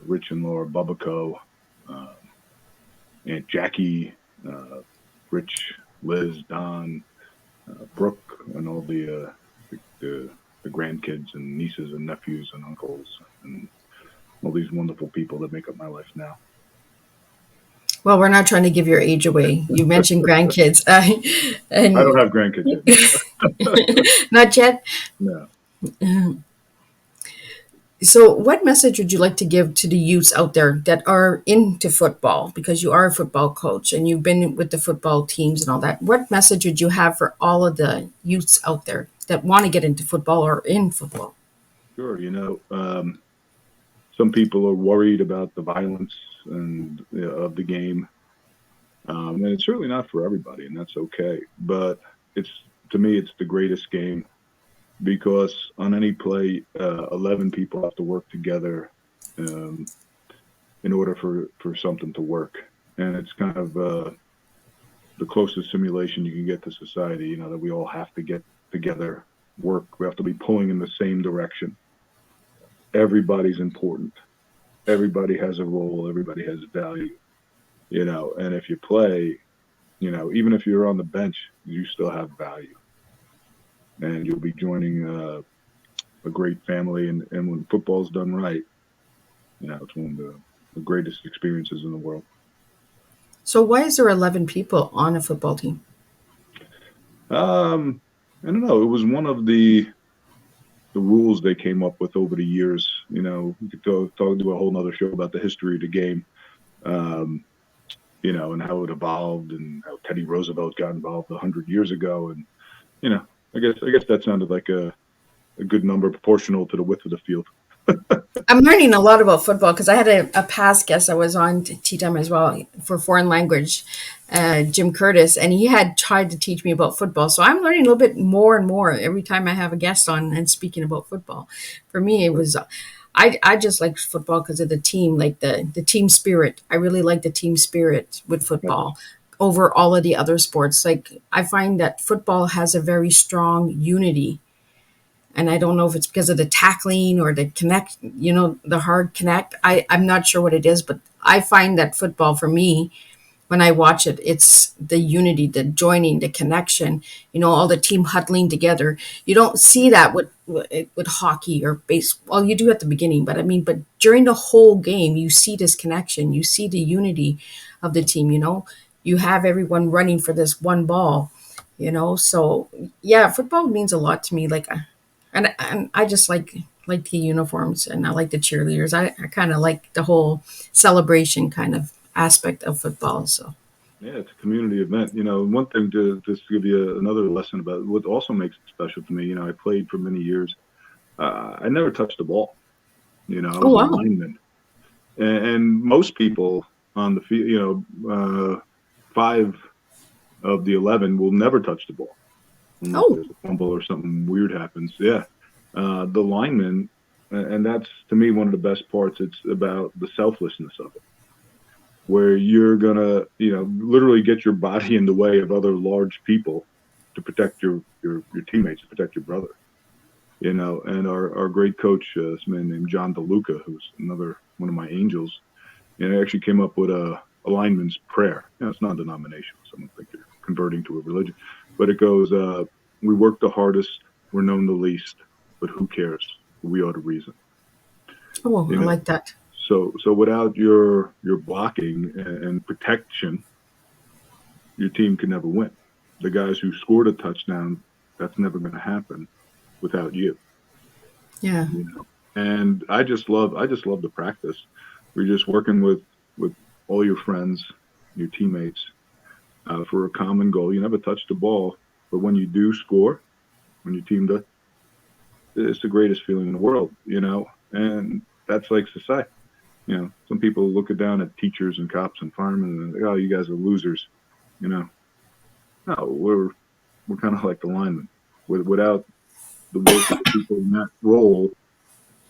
Rich and Laura Bubico, Aunt Jackie, Rich, Liz, Don, Brooke, and all the grandkids and nieces and nephews and uncles and all these wonderful people that make up my life now. Well, we're not trying to give your age away. You mentioned grandkids. And I don't have grandkids yet. not yet? No. So what message would you like to give to the youths out there that are into football? Because you are a football coach and you've been with the football teams and all that. What message would you have for all of the youths out there that want to get into football or in football? Sure. Some people are worried about the violence and of the game. And it's certainly not for everybody, and that's okay. But to me, it's the greatest game, because on any play, 11 people have to work together in order for something to work. And it's kind of the closest simulation you can get to society, that we all have to get together, work. We have to be pulling in the same direction. Everybody's important. Everybody has a role. Everybody has value, and if you play, even if you're on the bench, you still have value. And you'll be joining a great family. And when football's done right, it's one of the greatest experiences in the world. So why is there 11 people on a football team? I don't know. It was one of the rules they came up with over the years. We could do a whole nother show about the history of the game, and how it evolved and how Teddy Roosevelt got involved 100 years ago. And, I guess that sounded like a good number proportional to the width of the field. I'm learning a lot about football because I had a past guest that was on Teatime as well for foreign language, Jim Curtis, and he had tried to teach me about football. So I'm learning a little bit more and more every time I have a guest on and speaking about football. For me, it was, I just like football because of the team, like the team spirit. I really like the team spirit with football over all of the other sports. Like I find that football has a very strong unity. And I don't know if it's because of the tackling or the connect, the hard connect. I'm not sure what it is, but I find that football for me, when I watch it, it's the unity, the joining, the connection, all the team huddling together. You don't see that with hockey or baseball. Well, you do at the beginning, but but during the whole game, you see this connection. You see the unity of the team, You have everyone running for this one ball, So, yeah, football means a lot to me. And I just like the uniforms, and I like the cheerleaders. I kind of like the whole celebration kind of aspect of football. So yeah, it's a community event. One thing to just give you another lesson about what also makes it special to me. I played for many years. I never touched the ball. I was oh a wow, lineman, and most people on the field, 5 of the 11 will never touch the ball. Unless there's a fumble or something weird happens. Yeah. The linemen And that's, to me, one of the best parts. It's about the selflessness of it, where you're gonna, literally get your body in the way of other large people to protect your teammates, to protect your brother. And our great coach, this man named John DeLuca, who's another one of my angels, actually came up with a lineman's prayer. It's non-denominational, so I don't think you're converting to a religion, but it goes, we work the hardest, we're known the least, but who cares? We are the reason. Oh, I like that. So without your blocking and protection, your team can never win. The guys who scored a touchdown, that's never going to happen without you. Yeah. And I just love the practice. We're just working with all your friends, your teammates, for a common goal. You never touch the ball, but when you do score, when your team does, it's the greatest feeling in the world, and that's like society. Some people look down at teachers and cops and firemen and think, oh, you guys are losers. No, we're kind of like the linemen. Without the work of the people in that role,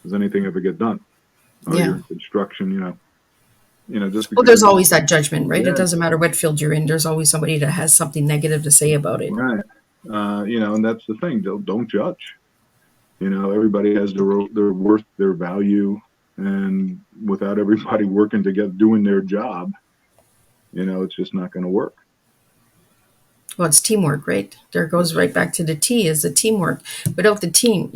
does anything ever get done? Or Yeah. your construction, just because. Well, there's always that judgment, right? Yeah. It doesn't matter what field you're in. There's always somebody that has something negative to say about it. Right. And that's the thing. Don't judge. Everybody has their worth, their value, and without everybody working together, doing their job, it's just not going to work. Well, it's teamwork, right? There goes right back to the T, is the teamwork. Without the team,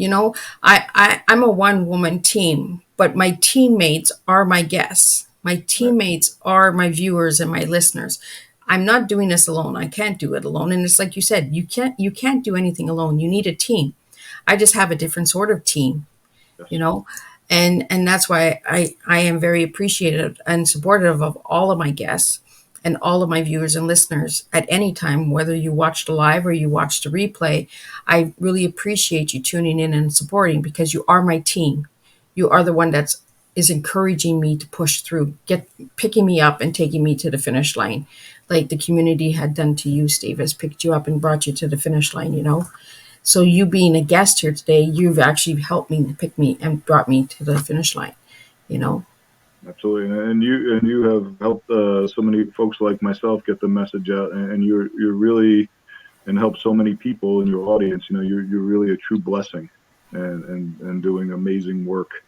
I'm a one-woman team, but my teammates are my guests. My teammates are my viewers and my listeners. I'm not doing this alone. I can't do it alone. And it's like you said, you can't do anything alone. You need a team. I just have a different sort of team, and that's why I am very appreciative and supportive of all of my guests and all of my viewers and listeners at any time, whether you watched live or you watched the replay. I really appreciate you tuning in and supporting, because you are my team. You are the one is encouraging me to push through, picking me up and taking me to the finish line, like the community had done to you, Steve, has picked you up and brought you to the finish line, So you being a guest here today, you've actually helped me pick me and brought me to the finish line, Absolutely, and you have helped so many folks like myself get the message out, and you're really, and help so many people in your audience. You're really a true blessing, and doing amazing work.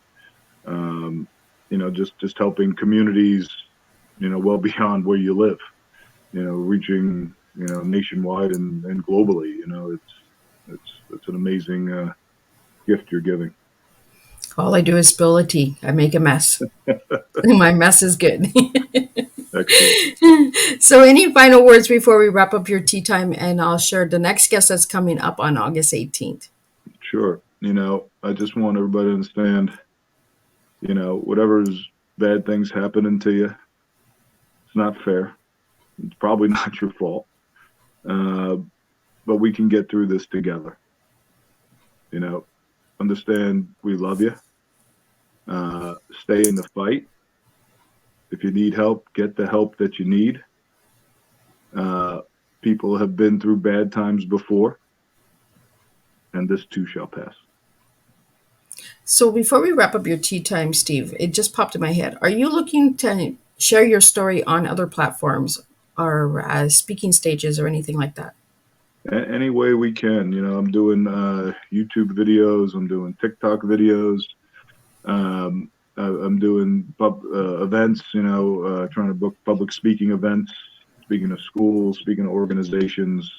Just helping communities, well beyond where you live. Reaching nationwide and globally. It's an amazing gift you're giving. All I do is spill a tea. I make a mess. My mess is good. Excellent. So any final words before we wrap up your tea time, and I'll share the next guest that's coming up on August 18th. Sure. I just want everybody to understand, whatever's bad things happening to you, it's not fair. It's probably not your fault. But we can get through this together. Understand we love you. Stay in the fight. If you need help, get the help that you need. People have been through bad times before, and this too shall pass. So before we wrap up your tea time, Steve, it just popped in my head. Are you looking to share your story on other platforms or speaking stages or anything like that? Any way we can. I'm doing YouTube videos. I'm doing TikTok videos. I'm doing events, trying to book public speaking events, speaking of schools, speaking of organizations,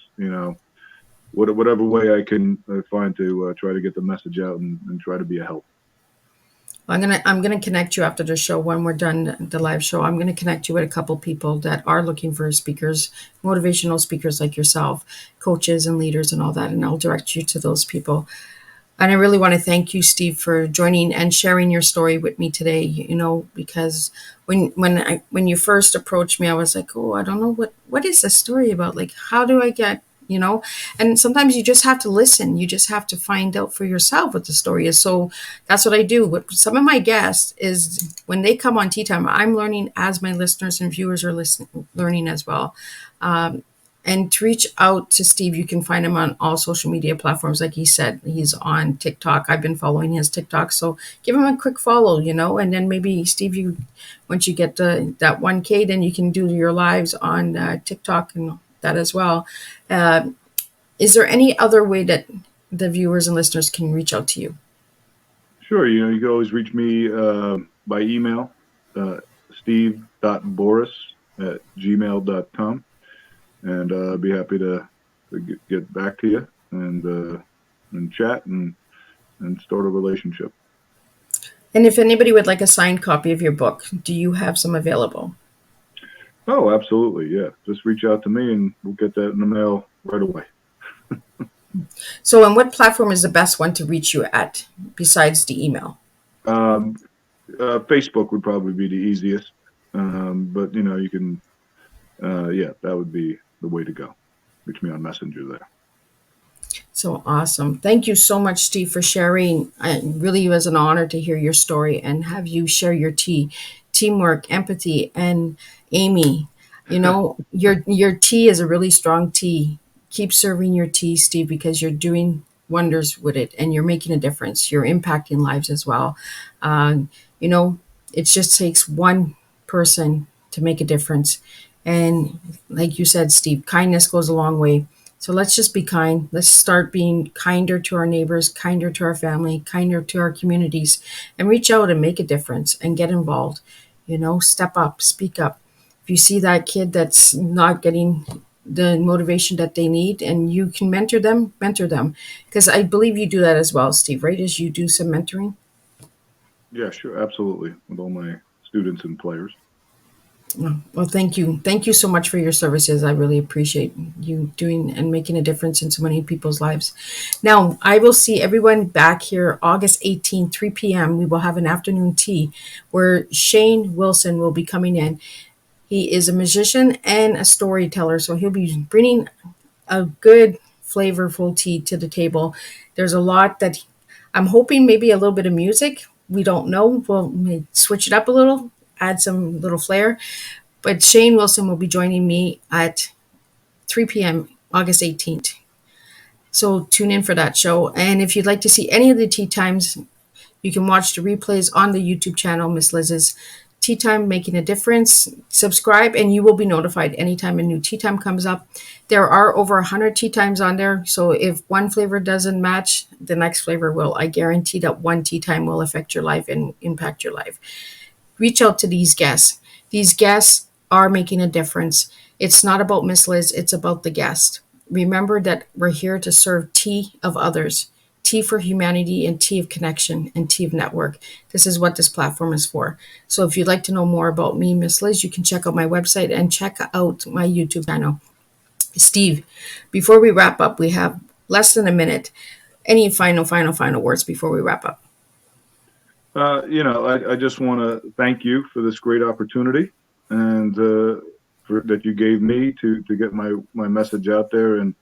whatever way I can find to try to get the message out and try to be a help. I'm gonna connect you after the show. When we're done the live show, I'm gonna connect you with a couple people that are looking for speakers, motivational speakers like yourself, coaches and leaders and all that, and I'll direct you to those people. And I really want to thank you, Steve, for joining and sharing your story with me today. Because when you first approached me, I was like, oh, I don't know what is this story about? Like, how do I get? And sometimes you just have to listen. You just have to find out for yourself what the story is. So that's what I do. With some of my guests is when they come on Teatime, I'm learning as my listeners and viewers are learning as well. And And to reach out to Steve, you can find him on all social media platforms. Like he said, he's on TikTok. I've been following his TikTok. So give him a quick follow, and then maybe Steve, once you get that 1K, then you can do your lives on TikTok and that as well. Is there any other way that the viewers and listeners can reach out to you? Sure. You can always reach me by email, steve.borys@gmail.com. And I'd be happy to get back to you and chat and start a relationship. And if anybody would like a signed copy of your book, do you have some available? Oh, absolutely. Yeah. Just reach out to me and we'll get that in the mail right away. So on what platform is the best one to reach you at besides the email? Facebook would probably be the easiest. But, you can, that would be the way to go. Reach me on Messenger there. So awesome. Thank you so much, Steve, for sharing. It really was an honor to hear your story and have you share your teamwork, empathy, and Amy. Your tea is a really strong tea. Keep serving your tea, Steve, because you're doing wonders with it and you're making a difference. You're impacting lives as well. It just takes one person to make a difference. And like you said, Steve, kindness goes a long way. So let's just be kind. Let's start being kinder to our neighbors, kinder to our family, kinder to our communities, and reach out and make a difference and get involved. Step up, speak up. If you see that kid that's not getting the motivation that they need and you can mentor them. Because I believe you do that as well, Steve, right? As you do some mentoring? Yeah, sure. Absolutely. With all my students and players. Well, thank you. Thank you so much for your services. I really appreciate you doing and making a difference in so many people's lives. Now, I will see everyone back here August 18th, 3 p.m. We will have an afternoon tea where Shane Wilson will be coming in. He is a musician and a storyteller, so he'll be bringing a good, flavorful tea to the table. There's a lot that I'm hoping maybe a little bit of music. We don't know. We'll switch it up a little, add some little flair. But Shane Wilson will be joining me at 3 p.m. August 18th. So tune in for that show. And if you'd like to see any of the tea times, you can watch the replays on the YouTube channel, Miss Liz's Tea Time Making a Difference. Subscribe and you will be notified anytime a new tea time comes up. There are over 100 tea times on there. So if one flavor doesn't match, the next flavor will. I guarantee that one tea time will affect your life and impact your life. Reach out to these guests. These guests are making a difference. It's not about Miss Liz, it's about the guest. Remember that we're here to serve tea of others. Tea for humanity and tea of connection and tea of network. This is what this platform is for. So if you'd like to know more about me, Miss Liz, you can check out my website and check out my YouTube channel. Steve, before we wrap up, we have less than a minute. Any final words before we wrap up? I just want to thank you for this great opportunity and that you gave me to get my message out there. And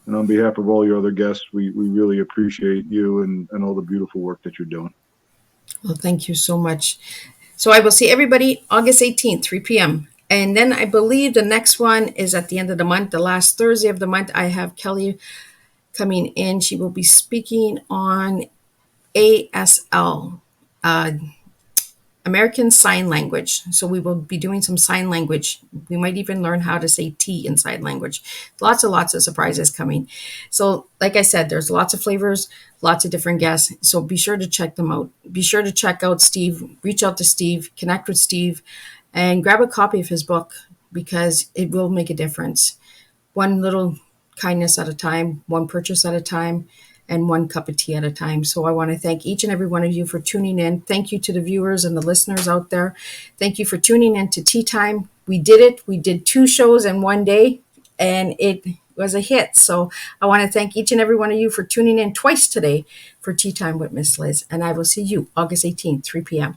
on behalf of all your other guests, we really appreciate you and all the beautiful work that you're doing. Well, thank you so much. So I will see everybody August 18th, 3 p.m. And then I believe the next one is at the end of the month, the last Thursday of the month. I have Kelly coming in. She will be speaking on ASL, American Sign Language. So we will be doing some sign language. We might even learn how to say tea in sign language. Lots of surprises coming. So like I said, there's lots of flavors, lots of different guests. So be sure to check them out. Be sure to check out Steve. Reach out to Steve, connect with Steve, and grab a copy of his book because it will make a difference. One little kindness at a time, one purchase at a time, and one cup of tea at a time. So I want to thank each and every one of you for tuning in. Thank you to the viewers and the listeners out there. Thank you for tuning in to Tea Time. We did it. We did 2 shows in one day, and it was a hit. So I want to thank each and every one of you for tuning in twice today for Tea Time with Miss Liz. And I will see you August 18th, 3 p.m.